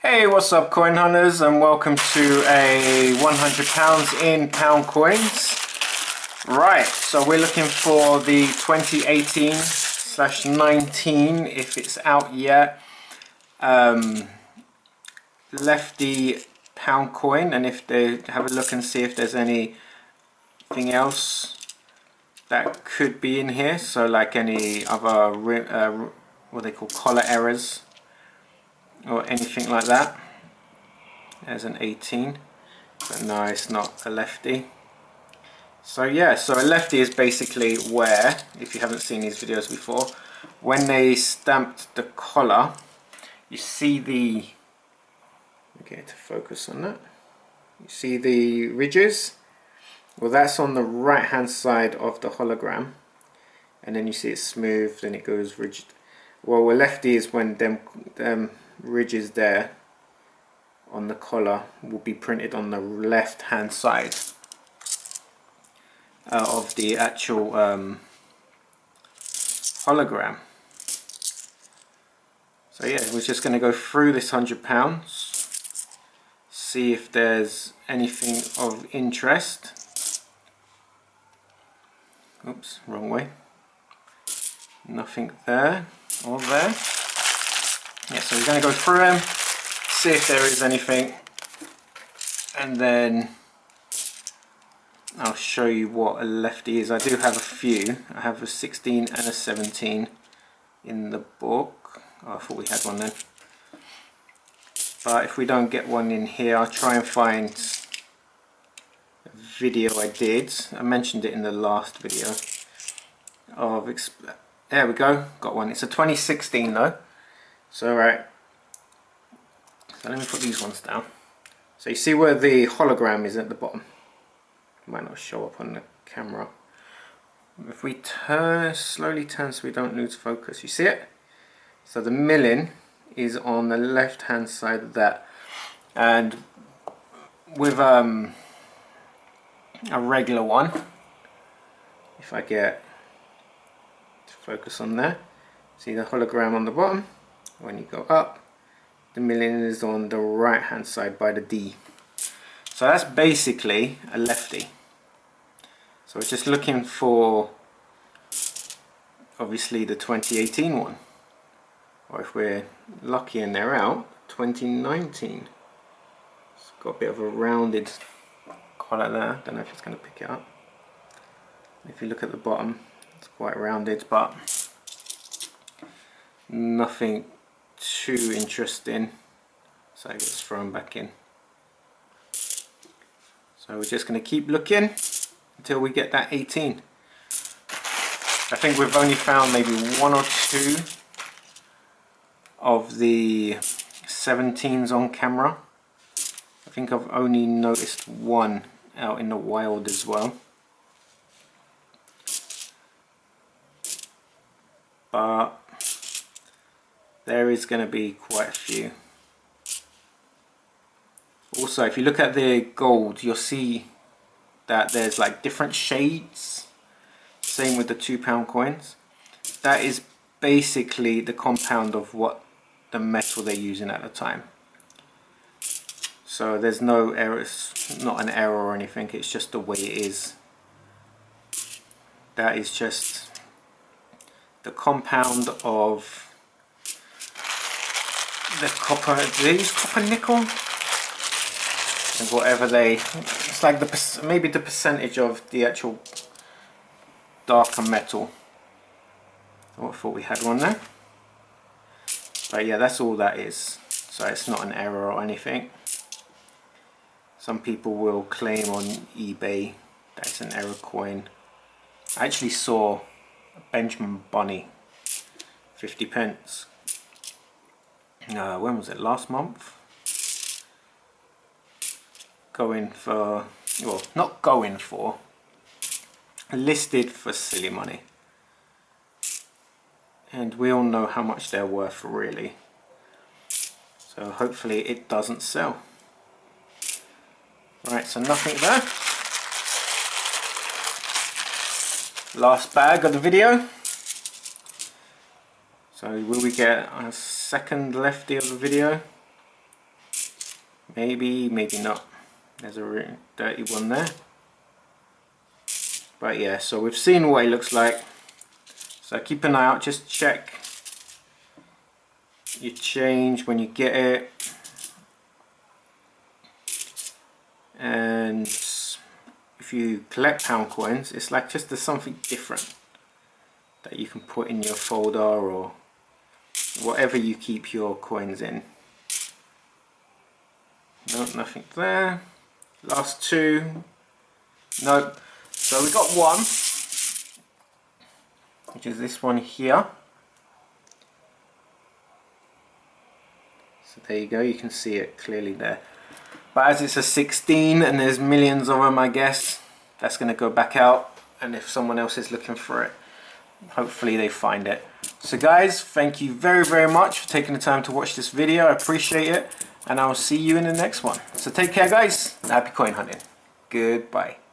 Hey, what's up coin hunters, and welcome to a £100 in pound coins. Right, so we're looking for the 2018/19 if it's out yet. Lefty pound coin, and if they have a look and see if there's anything else that could be in here, so like any other what they call collar errors or anything like that. There's an 18, but no, it's not a lefty. So yeah, so a lefty is basically where, if you haven't seen these videos before, when they stamped the collar, you see the, okay, to focus on that, you see the ridges. Well, that's on the right hand side of the hologram, and then you see it smooth, then it goes rigid. Well, a lefty is when them ridges there on the collar will be printed on the left hand side of the actual hologram. So yeah, we're just going to go through this £100, see if there's anything of interest. Oops, wrong way. Nothing there or there. Yeah, so we're going to go through them, see if there is anything, and then I'll show you what a lefty is. I do have a few. I have a 16 and a 17 in the book. Oh, I thought we had one then. But if we don't get one in here, I'll try and find a video I did. I mentioned it in the last video. There we go, got one. It's a 2016 though. So right, so let me put these ones down. So you see where the hologram is at the bottom. It might not show up on the camera. If we slowly turn so we don't lose focus, you see it? So the milling is on the left hand side of that, and with a regular one, if I get to focus on there, see the hologram on the bottom. When you go up, the milling is on the right hand side by the D. So that's basically a lefty. So we're just looking for obviously the 2018 one, or if we're lucky and they're out, 2019. It's got a bit of a rounded collar there. Don't know if it's going to pick it up. If you look at the bottom, it's quite rounded, but nothing too interesting, so it gets thrown back in. So we're just going to keep looking until we get that 18. I think we've only found maybe one or two of the 17s on camera. I think I've only noticed one out in the wild as well. But there is going to be quite a few. Also, if you look at the gold, you'll see that there's like different shades. Same with the £2 coins. That is basically the compound of what the metal they're using at the time. So there's no errors, not an error or anything, it's just the way it is. That is just the compound of the copper, do they use copper nickel? And whatever it's like maybe the percentage of the actual darker metal. Oh, I thought we had one there. But yeah, that's all that is. So it's not an error or anything. Some people will claim on eBay that it's an error coin. I actually saw a Benjamin Bunny, 50p. When was it? Last month? Going for, well, not going for, listed for silly money. And we all know how much they're worth really. So hopefully it doesn't sell. Right, so nothing there. Last bag of the video. So will we get a second lefty of the video? Maybe, maybe not. There's a really dirty one there. But yeah, so we've seen what it looks like. So keep an eye out, just check your change when you get it. And if you collect pound coins, it's like just there's something different that you can put in your folder or whatever you keep your coins in. Nope, nothing there. Last two. Nope. So we got one, which is this one here. So there you go, you can see it clearly there. But as it's a 16 and there's millions of them, I guess, that's going to go back out. And if someone else is looking for it, hopefully they find it. So guys, thank you very, very much for taking the time to watch this video. I appreciate it. And I will see you in the next one. So take care, guys. Happy coin hunting. Goodbye.